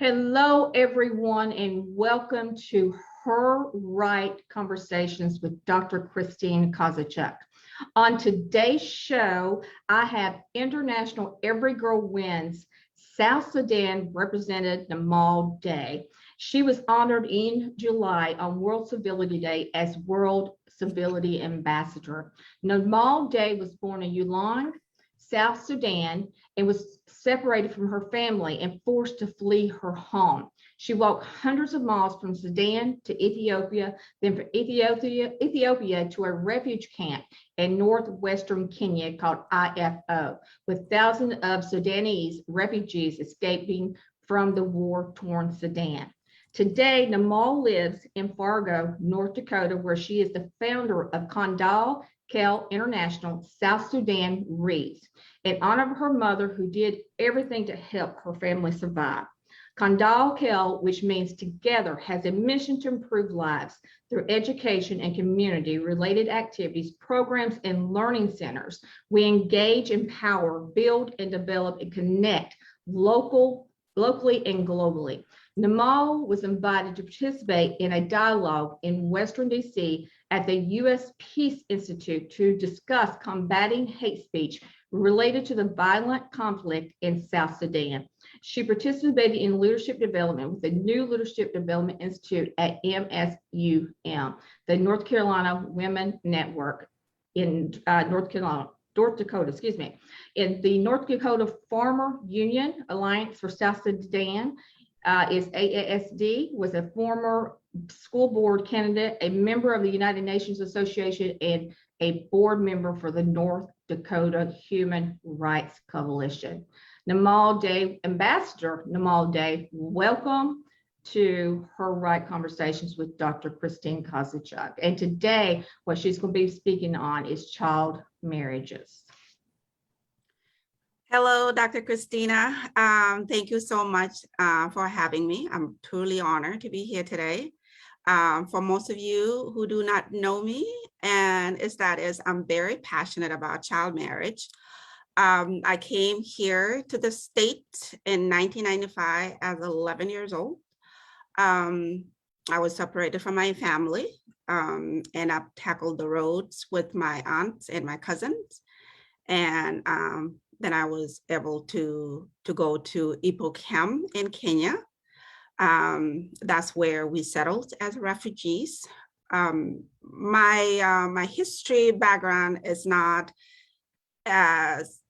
Hello, everyone, and welcome to Her Right Conversations with Dr. Christine Kozachuk. On today's show, I have International Every Girl Wins South Sudan Representative Nyamal Dei. She was honored in July on World Civility Day as World Civility Ambassador. Nyamal Dei was born in Ulang, South Sudan, and was separated from her family and forced to flee her home. She walked hundreds of miles from Sudan to Ethiopia, then from Ethiopia to a refuge camp in northwestern Kenya called IFO, with thousands of Sudanese refugees escaping from the war-torn Sudan. Today, Nyamal lives in Fargo, North Dakota, where she is the founder of Kondal Kel International South Sudan Reads, in honor of her mother who did everything to help her family survive. Kondal Kel, which means together, has a mission to improve lives through education and community-related activities, programs, and learning centers. We engage, empower, build, and develop and connect locally and globally. Nyamal was invited to participate in a dialogue in Washington, D.C. at the U.S. Peace Institute to discuss combating hate speech related to the violent conflict in South Sudan. She participated in leadership development with the New Leadership Development Institute at MSUM, the North Carolina Women Network in North Dakota, in the North Dakota Farmer Union Alliance for South Sudan. Is AASD, was a former school board candidate, a member of the United Nations Association, and a board member for the North Dakota Human Rights Coalition. Nyamal Dei, Ambassador Nyamal Dei, welcome to Her Right Conversations with Dr. Christine Kozachuk. And today, what she's going to be speaking on is child marriages. Hello, Dr. Christina. Thank you so much for having me. I'm truly honored to be here today. For most of you who do not know me, I'm very passionate about child marriage. I came here to the state in 1995 as 11 years old. I was separated from my family, and I've tackled the roads with my aunts and my cousins. And then I was able to go to Ipochem in Kenya. That's where we settled as refugees. My history background is not as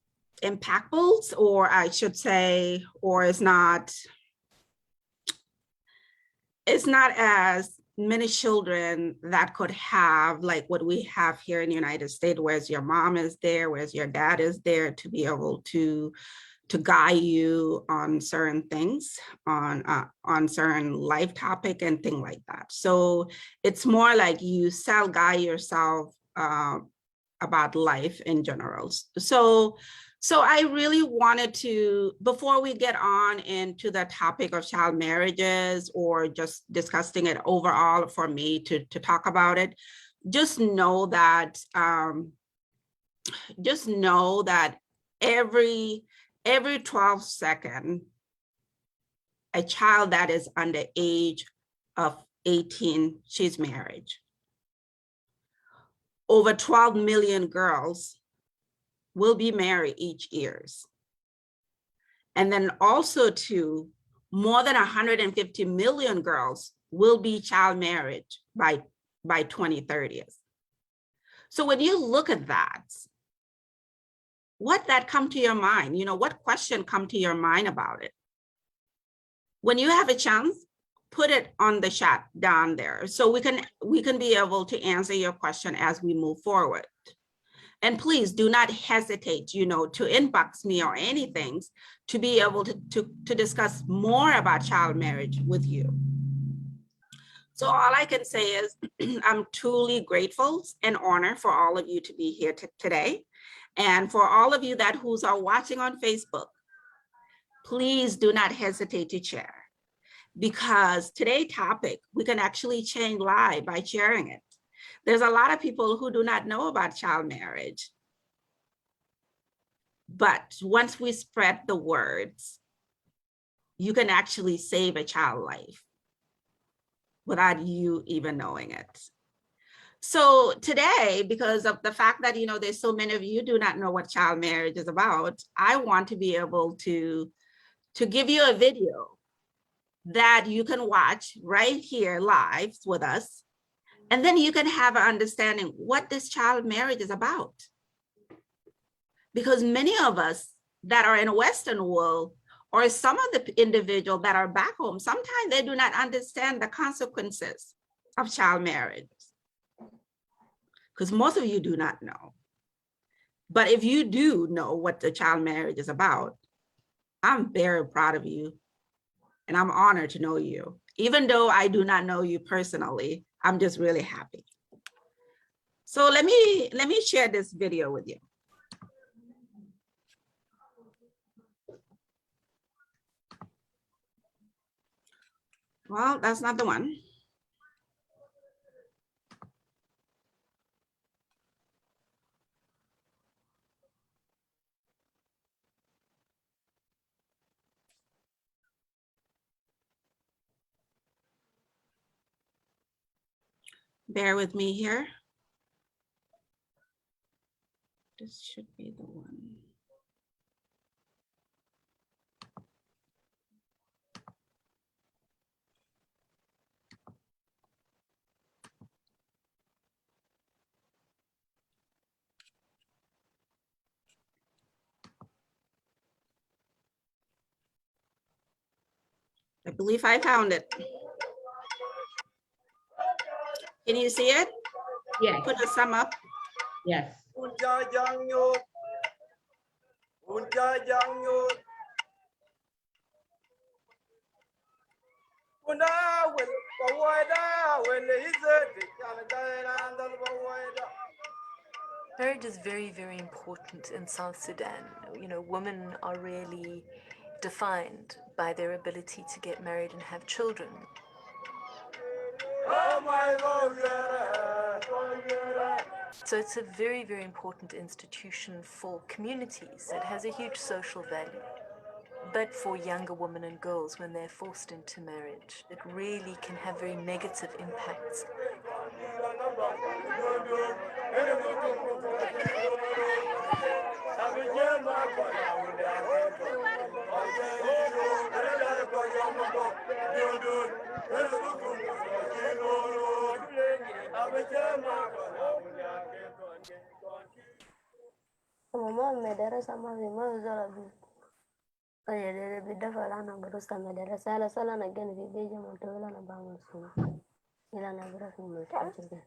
impactful, or I should say, or it's not as many children that could have like what we have here in the United States, whereas your mom is there, whereas your dad is there to be able to guide you on certain things, on certain life topic and things like that. So it's more like you self-guide yourself about life in general. So I really wanted to, before we get on into the topic of child marriages or just discussing it overall for me to talk about it, just know that every 12 seconds, a child that is under age of 18, she's married. Over 12 million girls will be married each year. And then also too, more than 150 million girls will be child married by 2030. So when you look at that, what that come to your mind? You know, what question come to your mind about it? When you have a chance, put it on the chat down there so we can be able to answer your question as we move forward. And please do not hesitate, you know, to inbox me or anything to be able to discuss more about child marriage with you. So all I can say is I'm truly grateful and honored for all of you to be here today. And for all of you who are watching on Facebook, please do not hesitate to share, because today's topic, we can actually change lives by sharing it. There's a lot of people who do not know about child marriage. But once we spread the words, you can actually save a child life without you even knowing it. So today, because of the fact that, there's so many of you do not know what child marriage is about, I want to be able to give you a video that you can watch right here live with us. And then you can have an understanding what this child marriage is about. Because many of us that are in a Western world, or some of the individuals that are back home, sometimes they do not understand the consequences of child marriage. Because most of you do not know. But if you do know what the child marriage is about, I'm very proud of you. And I'm honored to know you. Even though I do not know you personally, I'm just really happy. So let me share this video with you. Well, that's not the one. Bear with me here. This should be the one. I believe I found it. Can you see it? Yes. Put a sum up. Yes. Marriage is very, very important in South Sudan. Women are really defined by their ability to get married and have children. So it's a very, very important institution for communities. It has a huge social value. But for younger women and girls, when they're forced into marriage, it really can have very negative impacts. Mama madarasa ma zala bi ayere bidafa lana barusta madarasa la sala na gani bi beja matola na bangun su ila na bira fi mulki.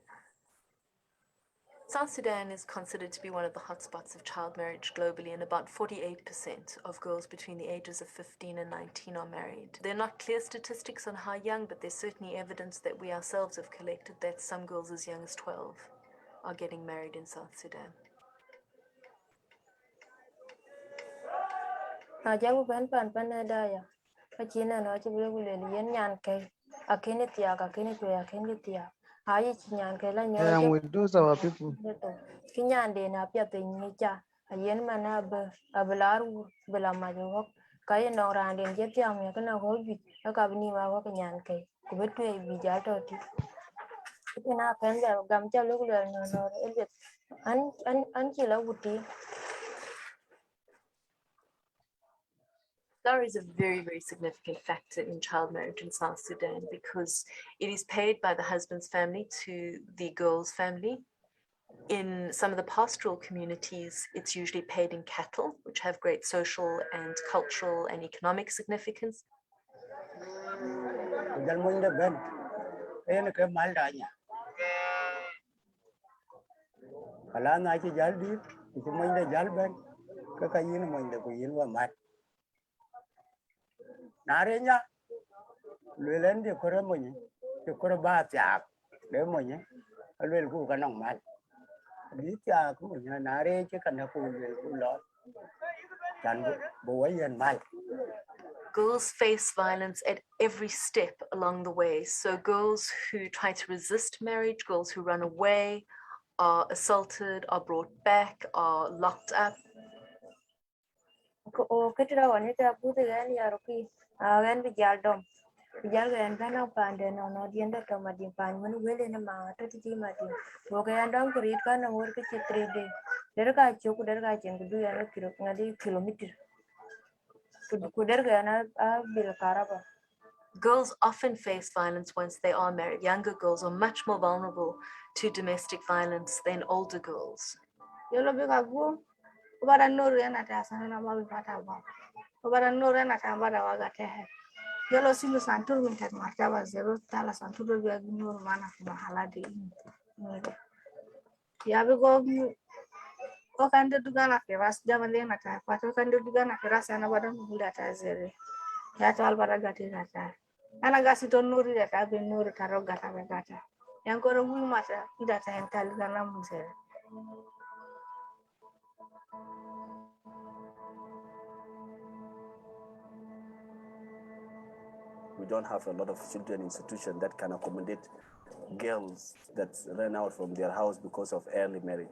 South Sudan is considered to be one of the hotspots of child marriage globally, and about 48% of girls between the ages of 15 and 19 are married. There are not clear statistics on how young, but there's certainly evidence that we ourselves have collected that some girls as young as 12 are getting married in South Sudan. Ajabu pan daya. Achina no chibule gule yen nyan kai akene tia akene to akene tia. Ayi chinyan kai la nyola. And with those our people. Kinyan de na pia pe nyicha. Ayen mana be abelaru bela majo kaya no randen je tia me kana ho bi aka bini wa ko nyan kai. Ku betu e bi ja to ti. Ina kan da gam cha lu gule no elbet an chila wuti. Dowry is a very, very significant factor in child marriage in South Sudan because it is paid by the husband's family to the girl's family. In some of the pastoral communities, it's usually paid in cattle, which have great social and cultural and economic significance. Narenya lelen de kore monye de kore ba tiak de monye alwel ku kanong mal di tiak ku nya nare che kana ku le ku lo chan bo yen mal. Girls face violence at every step along the way. So girls who try to resist marriage, girls who run away, are assaulted, are brought back, are locked up. O ketira wanita pute gani ya roki Again bijal dom. Bijal ga en kana pande no dienda to madin pan when wele na ma to ti madin. Boga en dom krit kana wor ke 3 day. Der ka choku der ka chen du ya kilo ngadi kilometer. Ku der ga na a bil karaba. Girls often face violence once they are married. Younger girls are much more vulnerable to domestic violence than older girls. Yolo bika gu ubara nuru yana ta sana na mabi pata ba. Ubara nuru yana ta bada waga tehe. Yolo silu santur minta martaba zero tala santur biya nuru mana kuma haladi ini. Ya biko o kande dugana keras jamale na ta pato kande dugana keras yana bada nula ta zere. Ya tal bara gati ta. Ana gasi to nuru ya ta be nuru taro gata be gata. Yang koro hui mata ida ta ental gana musere. We don't have a lot of children institutions that can accommodate girls that ran out from their house because of early marriage.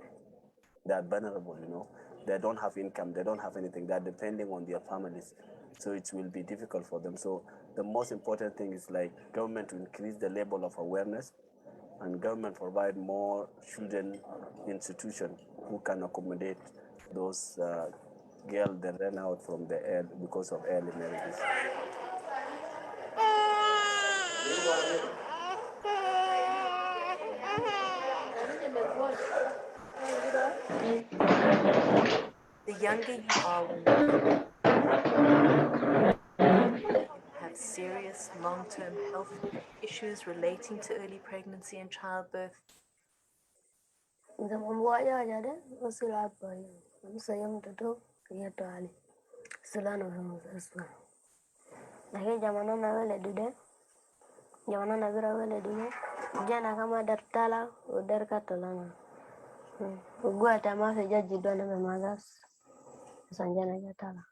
They are vulnerable, you know. They don't have income, they don't have anything. They're depending on their families. So it will be difficult for them. So the most important thing is like government to increase the level of awareness, and government provide more children institutions who can accommodate those girls that ran out from the because of early marriages. The younger you are when you have serious long-term health issues relating to early pregnancy and childbirth, Zaman buaya aja deh, usul apa ya? Saya mtoto ya toali. Sulano sama sasua. Lakini jamana na wale dude, jamana na vira wale dude. Jana kama dartala, udar katolana. Ugua tamaa sejaji dona memagas. Sanjana jatala.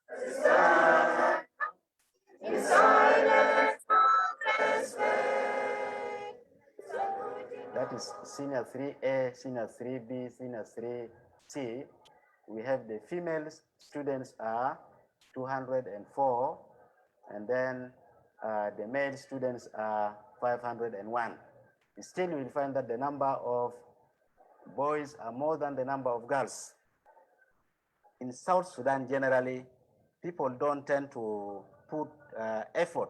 That is senior 3A, senior 3B, senior 3C. We have the female students are 204, and then the male students are 501. Still, you will find that the number of boys are more than the number of girls. In South Sudan, generally, people don't tend to put effort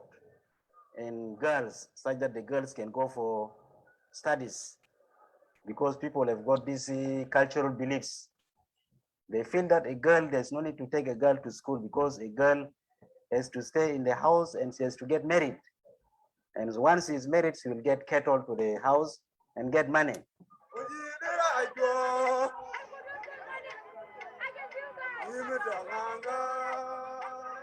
in girls such that the girls can go for studies, because people have got these cultural beliefs. They feel that a girl, there's no need to take a girl to school because a girl has to stay in the house and she has to get married. And once she's married, she will get cattle to the house and get money.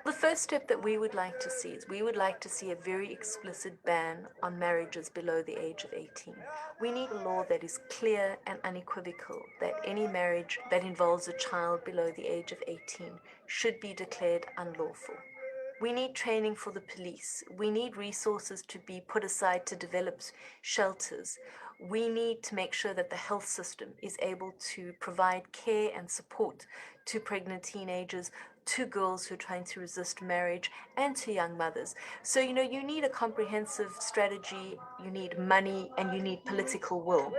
the first step that we would like to see is we would like to see a very explicit ban on marriages below the age of 18. We need a law that is clear and unequivocal that any marriage that involves a child below the age of 18 should be declared unlawful. We need training for the police. We need resources to be put aside to develop shelters. We need to make sure that the health system is able to provide care and support to pregnant teenagers, to girls who are trying to resist marriage, and to young mothers. So, you need a comprehensive strategy, you need money, and you need political will.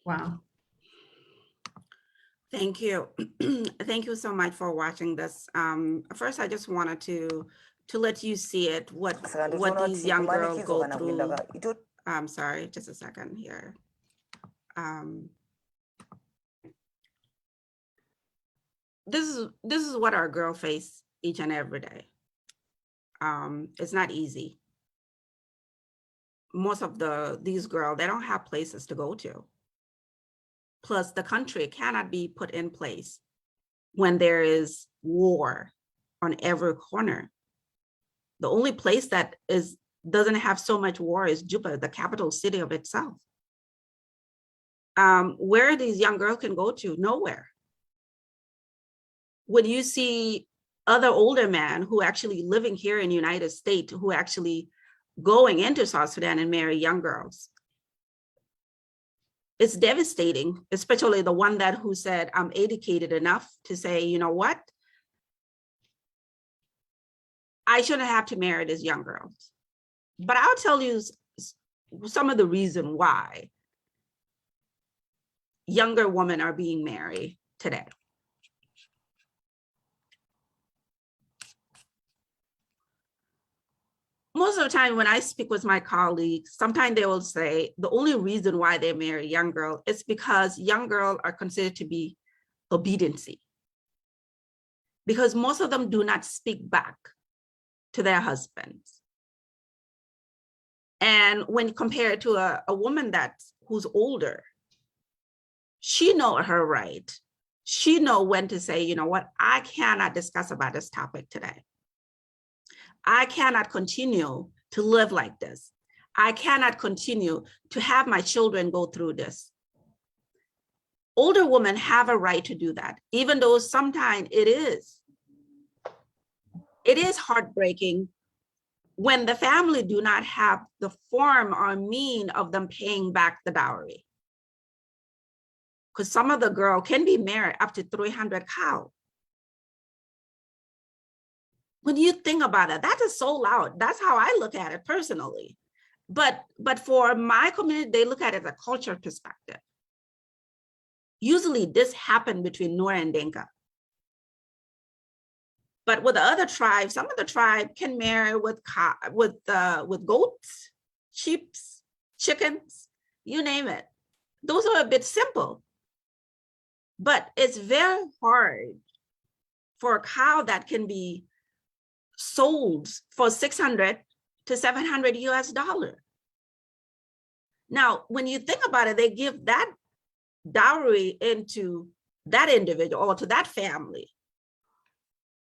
Wow. Thank you. Thank you so much for watching this. First, I just wanted to let you see it, what these young girls go through. I'm sorry, just a second here. This is what our girls face each and every day. It's not easy. Most of these girls, they don't have places to go to. Plus, the country cannot be put in place when there is war on every corner. The only place that doesn't have so much war is Juba, the capital city of itself. Where these young girls can go to? Nowhere. When you see other older men who actually living here in the United States, who actually going into South Sudan and marry young girls, it's devastating, especially the one that who said, I'm educated enough to say, you know what? I shouldn't have to marry these young girls. But I'll tell you some of the reason why younger women are being married today. Most of the time when I speak with my colleagues, sometimes they will say the only reason why they marry a young girl is because young girls are considered to be obediency. Because most of them do not speak back to their husbands. And when compared to a woman who's older, she knows her right. She knows when to say, you know what, I cannot discuss about this topic today. I cannot continue to live like this. I cannot continue to have my children go through this. Older women have a right to do that, even though sometimes it is heartbreaking when the family do not have the form or mean of them paying back the dowry. Because some of the girl can be married up to 300 cows. When you think about it, that is so loud. That's how I look at it personally. But for my community, they look at it as a culture perspective. Usually this happened between Nuer and Dinka. But with the other tribes, some of the tribe can marry with goats, sheep, chickens, you name it. Those are a bit simple. But it's very hard for a cow that can be sold for 600 to 700 US dollars. Now, when you think about it, they give that dowry into that individual or to that family.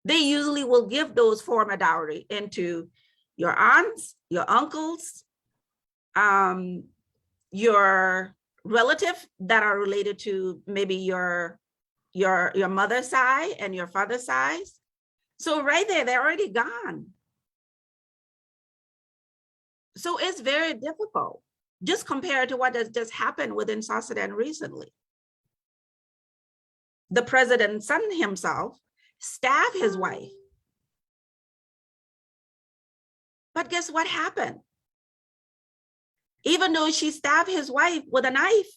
They usually will give those form of dowry into your aunts, your uncles, your relative that are related to maybe your mother's side and your father's side. So right there, they're already gone. So it's very difficult, just compared to what has just happened within South Sudan recently. The president's son himself stabbed his wife. But guess what happened? Even though she stabbed his wife with a knife,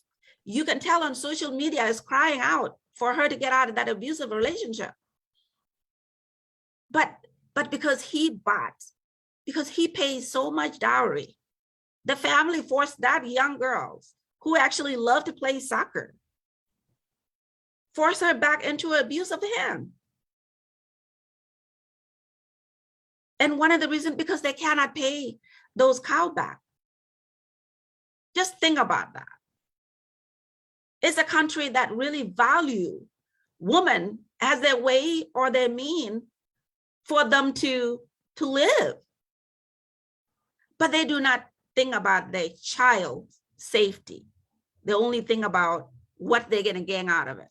you can tell on social media is crying out for her to get out of that abusive relationship. But because he pays so much dowry, the family forced that young girl who actually loved to play soccer, forced her back into abuse of him. And one of the reasons, because they cannot pay those cows back. Just think about that. It's a country that really value women as their way or their mean for them to live. But they do not think about their child's safety. They only think about what they're going to gain out of it.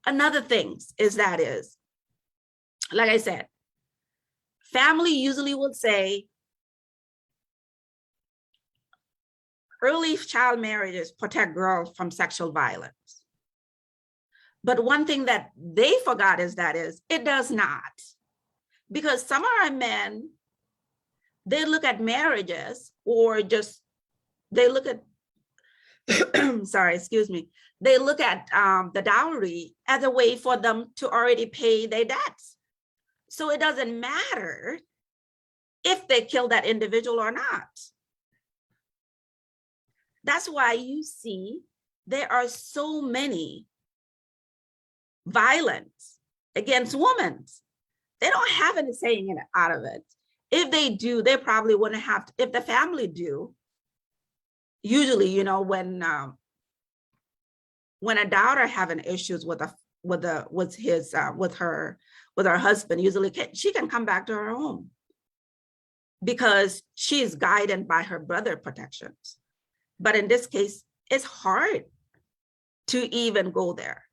Another thing is, like I said, family usually would say early child marriages protect girls from sexual violence. But one thing that they forgot is it does not. Because some of our men, they look at marriages or just, they look at, sorry, excuse me. They look at the dowry as a way for them to already pay their debts. So it doesn't matter if they kill that individual or not. That's why you see there are so many violence against women. They don't have any saying out of it. If they do, they probably wouldn't have to. If the family do, usually, you know, when a daughter having issues with her husband, usually she can come back to her home because she is guided by her brother protections. But in this case, it's hard to even go there.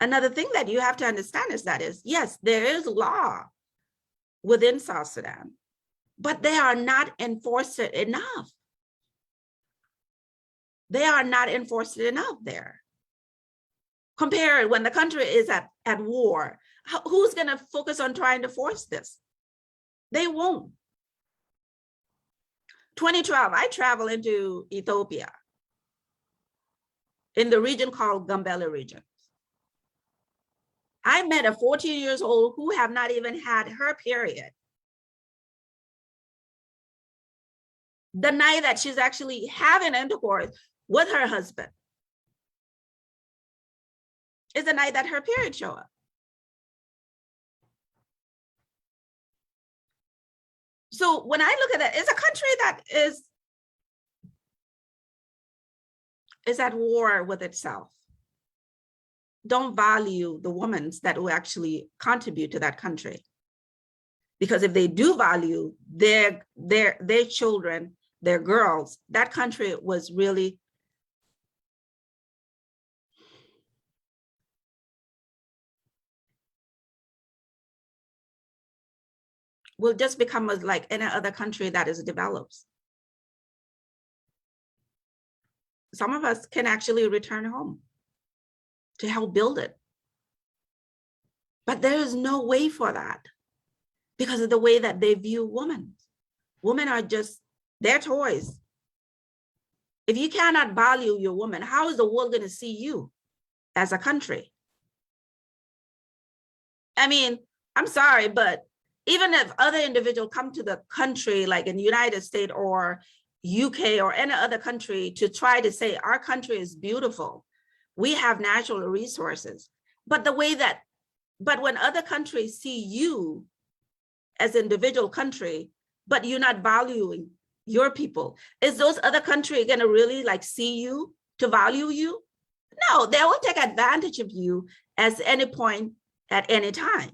Another thing that you have to understand is yes, there is law within South Sudan, but they are not enforced enough. They are not enforced enough there. Compare when the country is at war. Who's going to focus on trying to force this? They won't. 2012, I traveled into Ethiopia in the region called Gambela region. I met a 14 years old who have not even had her period. The night that she's actually having intercourse with her husband is the night that her period show up. So when I look at that, it's a country that is at war with itself. Don't value the women that will actually contribute to that country. Because if they do value their children, their girls, that country was really will just become like any other country that is developed. Some of us can actually return home to help build it. But there is no way for that because of the way that they view women. Women are just their toys. If you cannot value your woman, how is the world going to see you as a country? I mean, I'm sorry, but even if other individuals come to the country, like in the United States or UK or any other country, to try to say our country is beautiful, we have natural resources, but when other countries see you as individual country, but you're not valuing your people, is those other countries going to really like see you to value you? No, they will take advantage of you at any point at any time.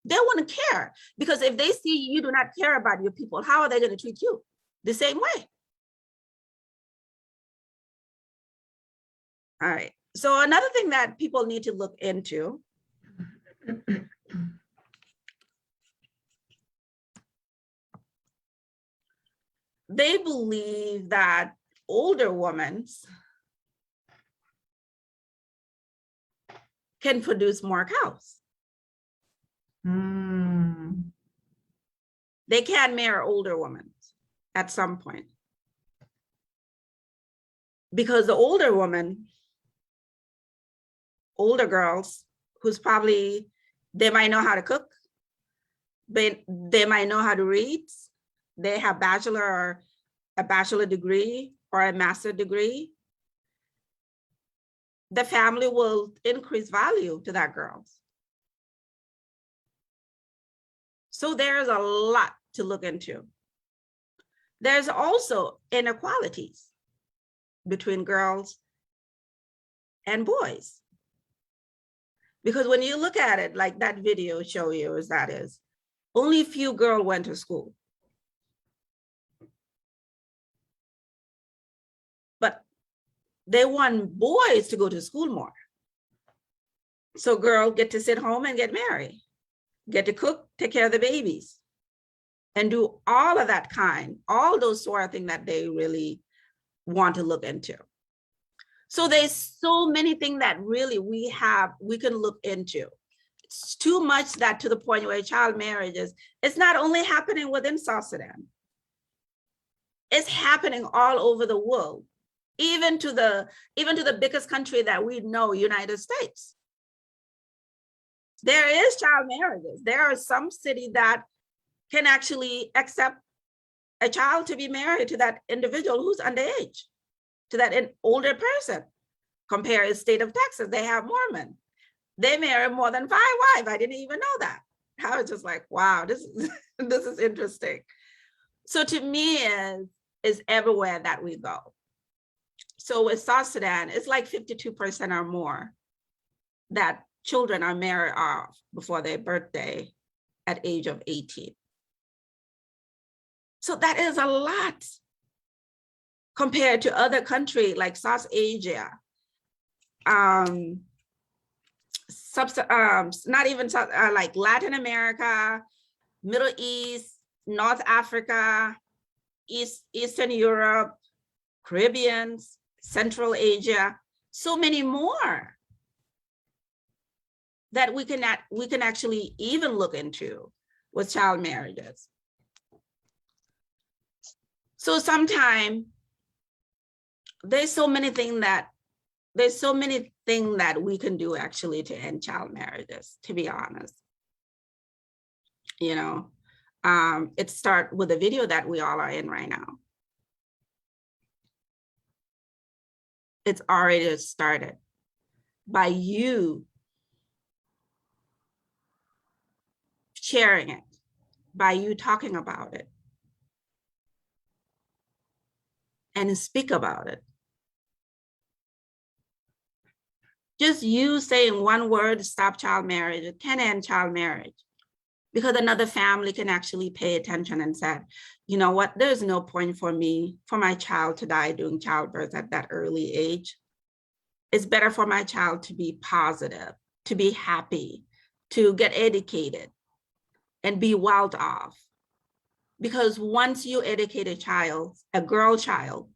They wouldn't care, because if they see you do not care about your people, how are they going to treat you? The same way. All right. So another thing that people need to look into they believe that older women can produce more cows. They can marry older women at some point. Because the older woman, older girls, who's probably, they might know how to cook, they might know how to read, they have a bachelor degree or a master degree, the family will increase value to that girl. So there's a lot to look into. There's also inequalities between girls and boys. Because when you look at it, like that video show you, only a few girls went to school. But they want boys to go to school more. So girls get to sit home and get married, get to cook, take care of the babies, and do all of that all those sort of things that they really want to look into. So there's so many things that really we can look into. It's too much that to the point where child marriages, it's not only happening within South Sudan. It's happening all over the world, even to the biggest country that we know, United States. There is child marriages. There are some cities that can actually accept a child to be married to that individual who's underage, to that older person. Compare the state of Texas, they have Mormon. They marry more than 5 wives. I didn't even know that. I was just like, wow, this is interesting. So to me, is everywhere that we go. So with South Sudan, it's like 52% or more that children are married off before their birthday at age of 18. So that is a lot compared to other countries like South Asia, not even like Latin America, Middle East, North Africa, Eastern Europe, Caribbean, Central Asia, so many more that we can actually even look into with child marriages. So sometimes there's so many things that we can do actually to end child marriages, to be honest. You know, it starts with the video that we all are in right now. It's already started by you sharing it, by you talking about it and speak about it. Just you saying one word, stop child marriage, it can end child marriage, because another family can actually pay attention and say, you know what, there's no point for my child to die during childbirth at that early age. It's better for my child to be positive, to be happy, to get educated and be well off. Because once you educate a child, a girl child,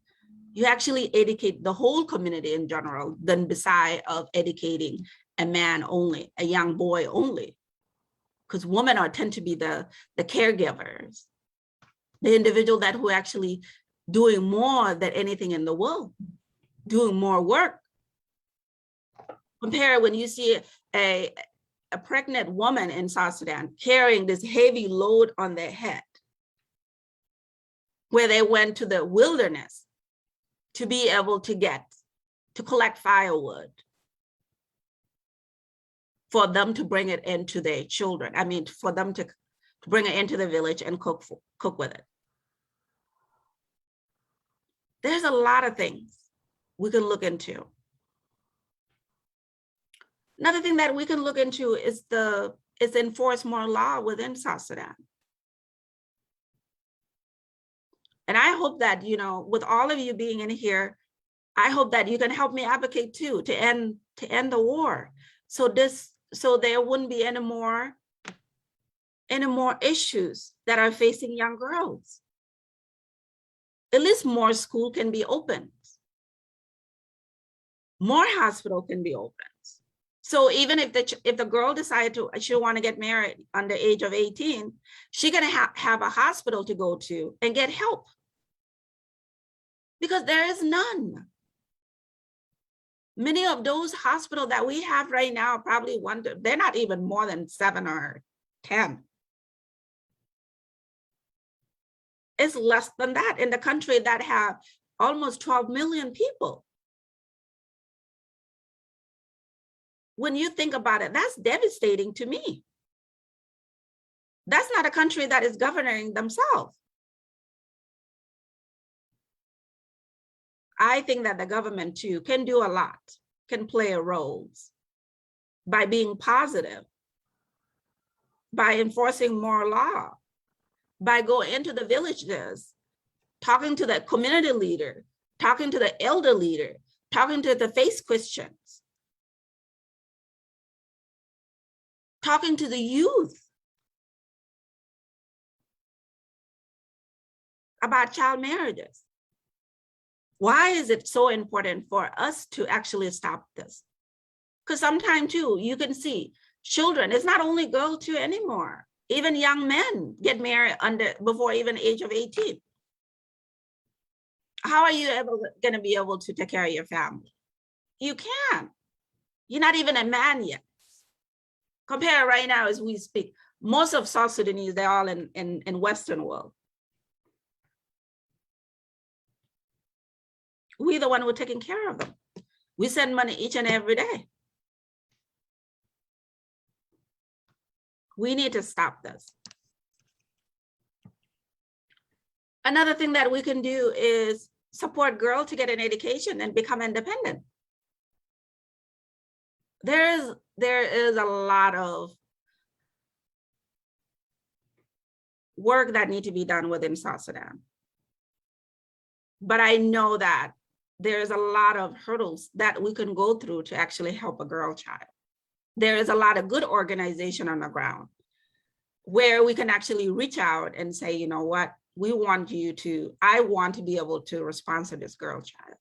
you actually educate the whole community in general, than beside of educating a man only, a young boy only. Because women tend to be the caregivers, the individual that who actually doing more than anything in the world, doing more work. Compare when you see a pregnant woman in South Sudan carrying this heavy load on their head, where they went to the wilderness to be able to collect firewood for them to bring it into their children. I mean, for them to bring it into the village and cook with it. There's a lot of things we can look into. Another thing that we can look into is enforce more law within South Sudan. And I hope that, you know, with all of you being in here, I hope that you can help me advocate too to end the war. So there wouldn't be any more issues that are facing young girls. At least more school can be opened. More hospital can be opened. So even if the girl decides she want to get married under the age of 18, she can have a hospital to go to and get help. Because there is none. Many of those hospitals that we have right now, probably they're not even more than 7 or 10. It's less than that in the country that have almost 12 million people. When you think about it, that's devastating to me. That's not a country that is governing themselves. I think that the government too can do a lot, can play a role by being positive, by enforcing more law, by going into the villages, talking to the community leader, talking to the elder leader, talking to the faith Christians, talking to the youth about child marriages. Why is it so important for us to actually stop this? Because sometimes too, you can see children, it's not only girls too anymore. Even young men get married before even age of 18. How are you ever going to be able to take care of your family? You can't. You're not even a man yet. Compare right now as we speak. Most of South Sudanese, they're all in Western world. We're the one who are taking care of them. We send money each and every day. We need to stop this. Another thing that we can do is support girls to get an education and become independent. There is a lot of work that needs to be done within South Sudan. But I know that there's a lot of hurdles that we can go through to actually help a girl child. There is a lot of good organization on the ground where we can actually reach out and say, you know what, I want to be able to sponsor this girl child.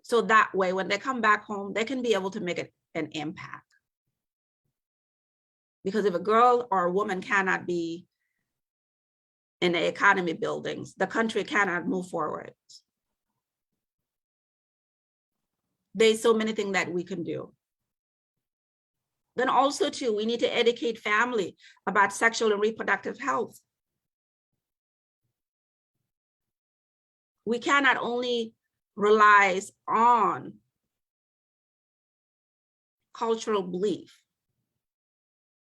So that way, when they come back home, they can be able to make an impact. Because if a girl or a woman cannot be in the economy buildings, the country cannot move forward. There's so many things that we can do. Then also too, we need to educate family about sexual and reproductive health. We cannot only rely on cultural belief.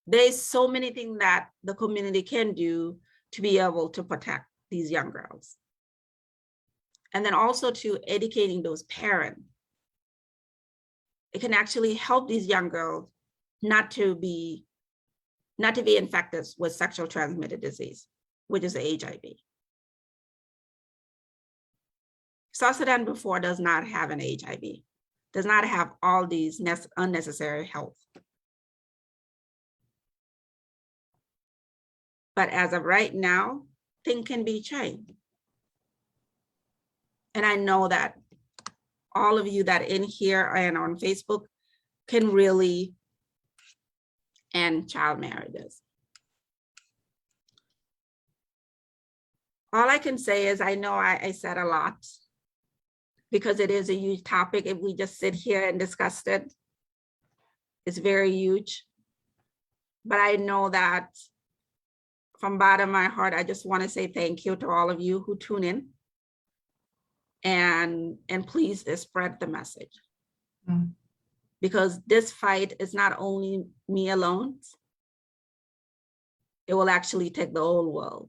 There's so many things that the community can do to be able to protect these young girls. And then also to educating those parents. It can actually help these young girls not to be infected with sexual transmitted disease, which is HIV. South Sudan before does not have an HIV, does not have all these unnecessary health. But as of right now, things can be changed. And I know that all of you that in here and on Facebook can really end child marriages. All I can say is I know I said a lot because it is a huge topic. If we just sit here and discuss it, it's very huge. But I know that from bottom of my heart, I just want to say thank you to all of you who tune in. And please spread the message. Because this fight is not only me alone, it will actually take the whole world.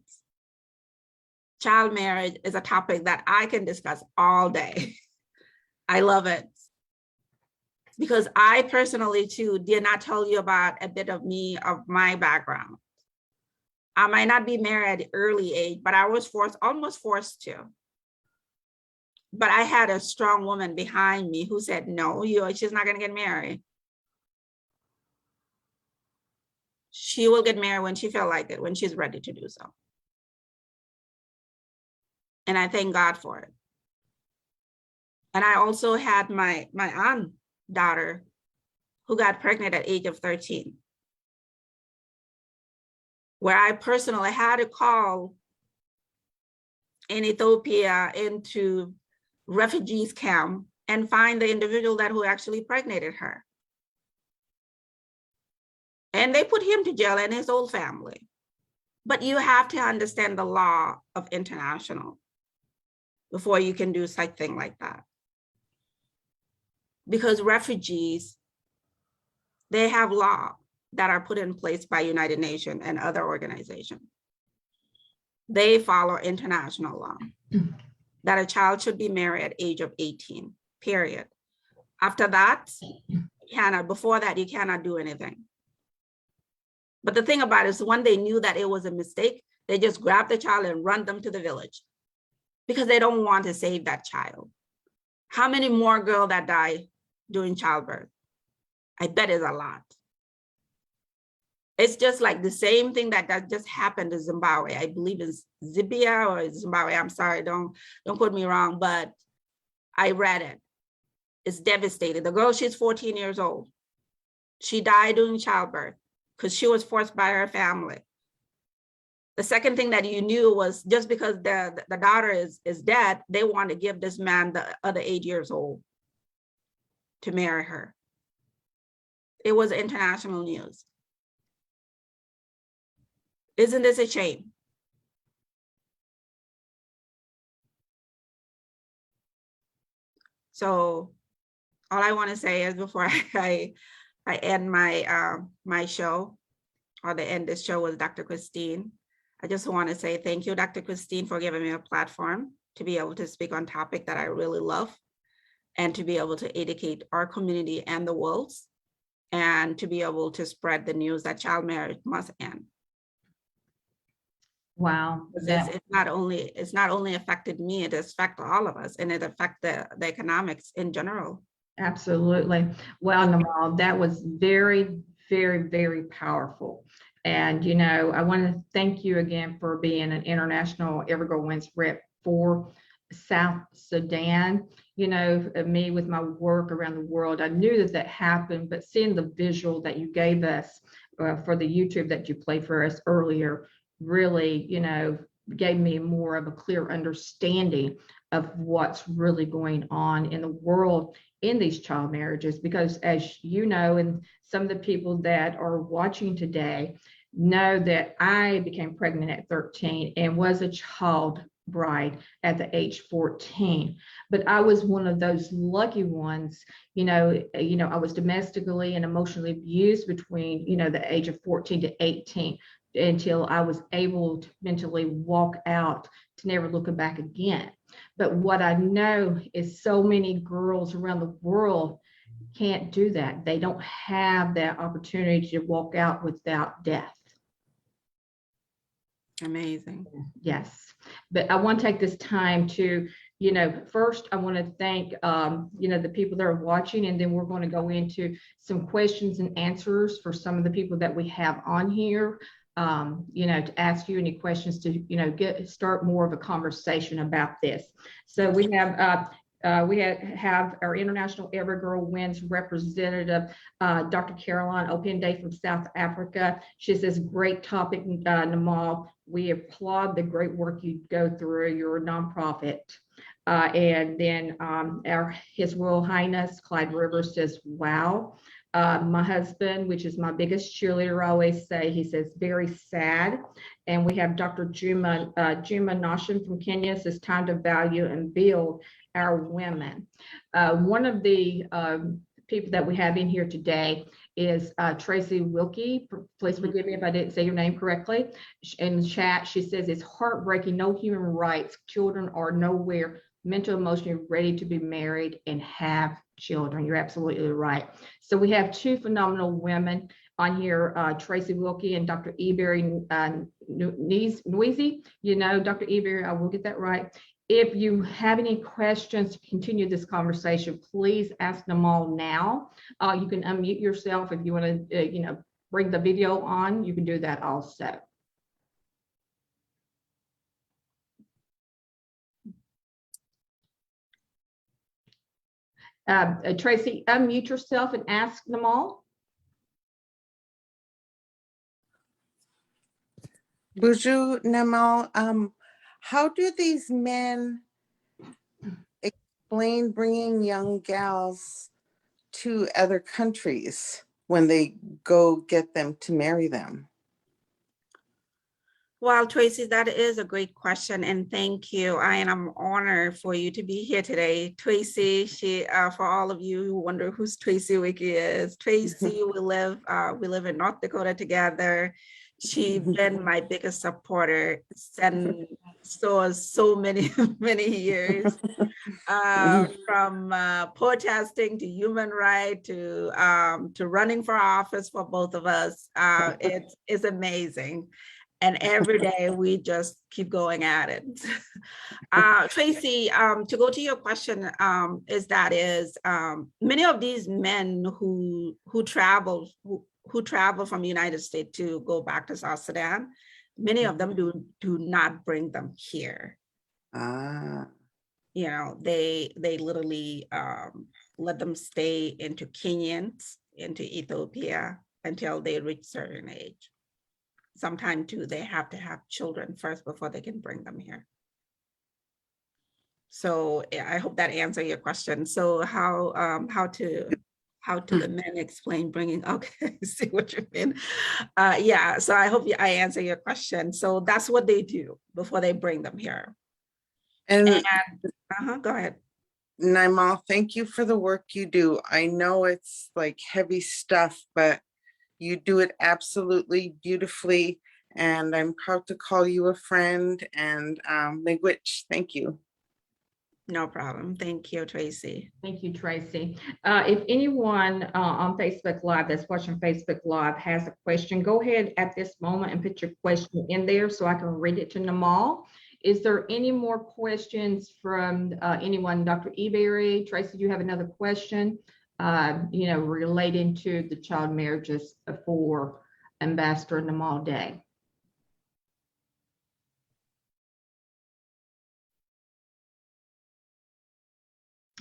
Child marriage is a topic that I can discuss all day. I love it. Because I personally too did not tell you about a bit of me, of my background. I might not be married at early age, but I was almost forced to. But I had a strong woman behind me who said, no, she's not gonna get married. She will get married when she feels like it, when she's ready to do so. And I thank God for it. And I also had my aunt daughter who got pregnant at age of 13, where I personally had to call in Ethiopia into refugees camp and find the individual who actually impregnated her. And they put him to jail and his whole family. But you have to understand the law of international before you can do something like that. Because refugees, they have law that are put in place by United Nations and other organizations. They follow international law that a child should be married at age of 18, period. After that, before that, you cannot do anything. But the thing about it is when they knew that it was a mistake, they just grabbed the child and run them to the village because they don't want to save that child. How many more girls that die during childbirth? I bet it's a lot. It's just like the same thing that just happened in Zimbabwe. I believe it's Zambia or Zimbabwe. I'm sorry, don't quote me wrong, but I read it. It's devastating. The girl, she's 14 years old. She died during childbirth because she was forced by her family. The second thing that you knew was just because the daughter is dead, they want to give this man the other 8 years old to marry her. It was international news. Isn't this a shame? So all I want to say is before I end my show, or the end this show with Dr. Christine, I just want to say thank you, Dr. Christine, for giving me a platform to be able to speak on topic that I really love and to be able to educate our community and the world and to be able to spread the news that child marriage must end. Wow. It's not only affected me, it has affected all of us, and it affects the economics in general. Absolutely. Well, Nyamal, that was very, very, very powerful. And, you know, I want to thank you again for being an international Every Girl Wins rep for South Sudan. You know, me with my work around the world, I knew that that happened, but seeing the visual that you gave us for the YouTube that you played for us earlier really, you know, gave me more of a clear understanding of what's really going on in the world in these child marriages. Because as you know, and some of the people that are watching today know that I became pregnant at 13 and was a child bride at the age 14, but I was one of those lucky ones. I was domestically and emotionally abused between the age of 14 to 18 until I was able to mentally walk out to never look back again. But what I know is so many girls around the world can't do that. They don't have that opportunity to walk out without death. Amazing. Yes. But I want to take this time to, first I want to thank, the people that are watching, and then we're going to go into some questions and answers for some of the people that we have on here, to ask you any questions to, start more of a conversation about this. So we have our International Every Girl Wins representative, Dr. Caroline Opende from South Africa. She says, great topic, Nyamal. We applaud the great work you go through. You're a nonprofit. And then His Royal Highness Clyde Rivers says, wow. My husband, which is my biggest cheerleader, I always say, he says, very sad. And we have Dr. Juma Nashim from Kenya says, time to value and build our women. One of the people that we have in here today is Tracy Wilkie. Please forgive me if I didn't say your name correctly. In the chat, she says, it's heartbreaking, no human rights. Children are nowhere mental, emotionally ready to be married and have children. You're absolutely right. So we have two phenomenal women on here, Tracy Wilkie and Dr. Eberry Noisy. Dr. Eberry, I will get that right. If you have any questions to continue this conversation, please ask them all now. You can unmute yourself if you want to, bring the video on. You can do that also. Tracy, unmute yourself and ask them all. Bonjour, Nyamal. How do these men explain bringing young gals to other countries when they go get them to marry them? Well, Tracy, that is a great question, and thank you. I'm honored for you to be here today. Tracy, for all of you who wonder who's Tracy Wiki is, Tracy, we live in North Dakota together. She's been my biggest supporter since so many years, from protesting to human rights to running for office for both of us. It's amazing. And every day we just keep going at it. Tracy, to go to your question, many of these men who travel from the United States to go back to South Sudan, many of them do not bring them here. They literally let them stay into Kenyans, into Ethiopia until they reach certain age. Sometimes too, they have to have children first before they can bring them here. So I hope that answers your question. So how to the men explain bringing? Okay, see what you mean. Yeah. So I hope I answer your question. So that's what they do before they bring them here. And go ahead. Nyamal, thank you for the work you do. I know it's like heavy stuff, but you do it absolutely beautifully, and I'm proud to call you a friend, and Miigwech, thank you. No problem. Thank you, Tracy. Thank you, Tracy. If anyone on Facebook Live that's watching Facebook Live has a question, go ahead at this moment and put your question in there so I can read it to Nyamal. Is there any more questions from anyone? Dr. Eberry, Tracy, do you have another question? Relating to the child marriages for Ambassador Nyamal Dei.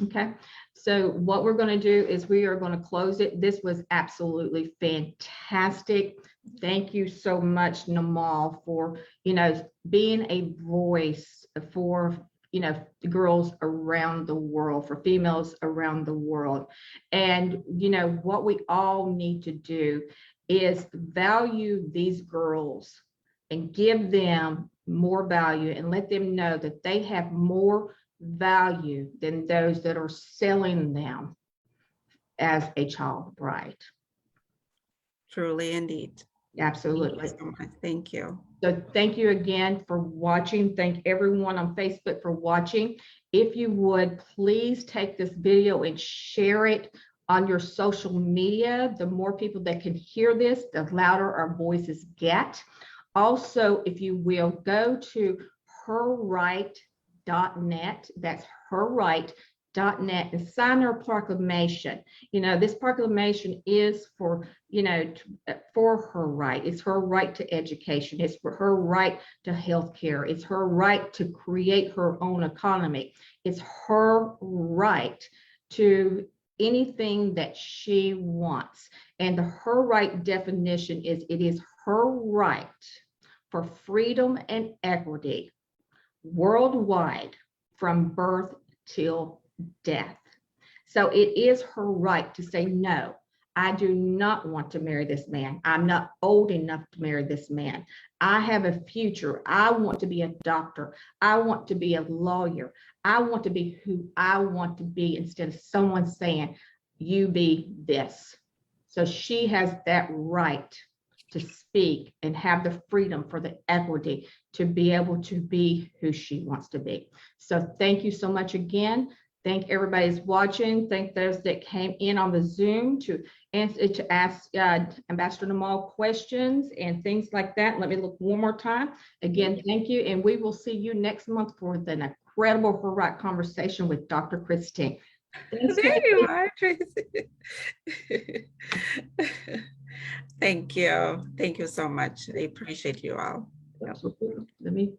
Okay, so what we're going to do is we are going to close it. This was absolutely fantastic. Thank you so much, Nyamal, for, being a voice for, the girls around the world, for females around the world. And, what we all need to do is value these girls and give them more value and let them know that they have more value than those that are selling them as a child bride. Truly, indeed. Absolutely. Thank you so much. Thank you. So thank you again for watching. Thank everyone on Facebook for watching. If you would, please take this video and share it on your social media. The more people that can hear this, the louder our voices get. Also, if you will, go to herright.net. That's herright.net and sign our proclamation. This proclamation is for, for her right. It's her right to education. It's for her right to health care. It's her right to create her own economy. It's her right to anything that she wants. And the her right definition is it is her right for freedom and equity worldwide from birth till death. So it is her right to say, no, I do not want to marry this man. I'm not old enough to marry this man. I have a future. I want to be a doctor. I want to be a lawyer. I want to be who I want to be instead of someone saying, you be this. So she has that right to speak and have the freedom for the equity to be able to be who she wants to be. So thank you so much again. Thank everybody who's watching. Thank those that came in on the Zoom to ask Ambassador Nyamal questions and things like that. Let me look one more time. Again, thank you. And we will see you next month for the incredible Her Right conversation with Dr. Christine. Thanks, There you are, Tracy. Thank you. Thank you so much. I appreciate you all. Absolutely. Let me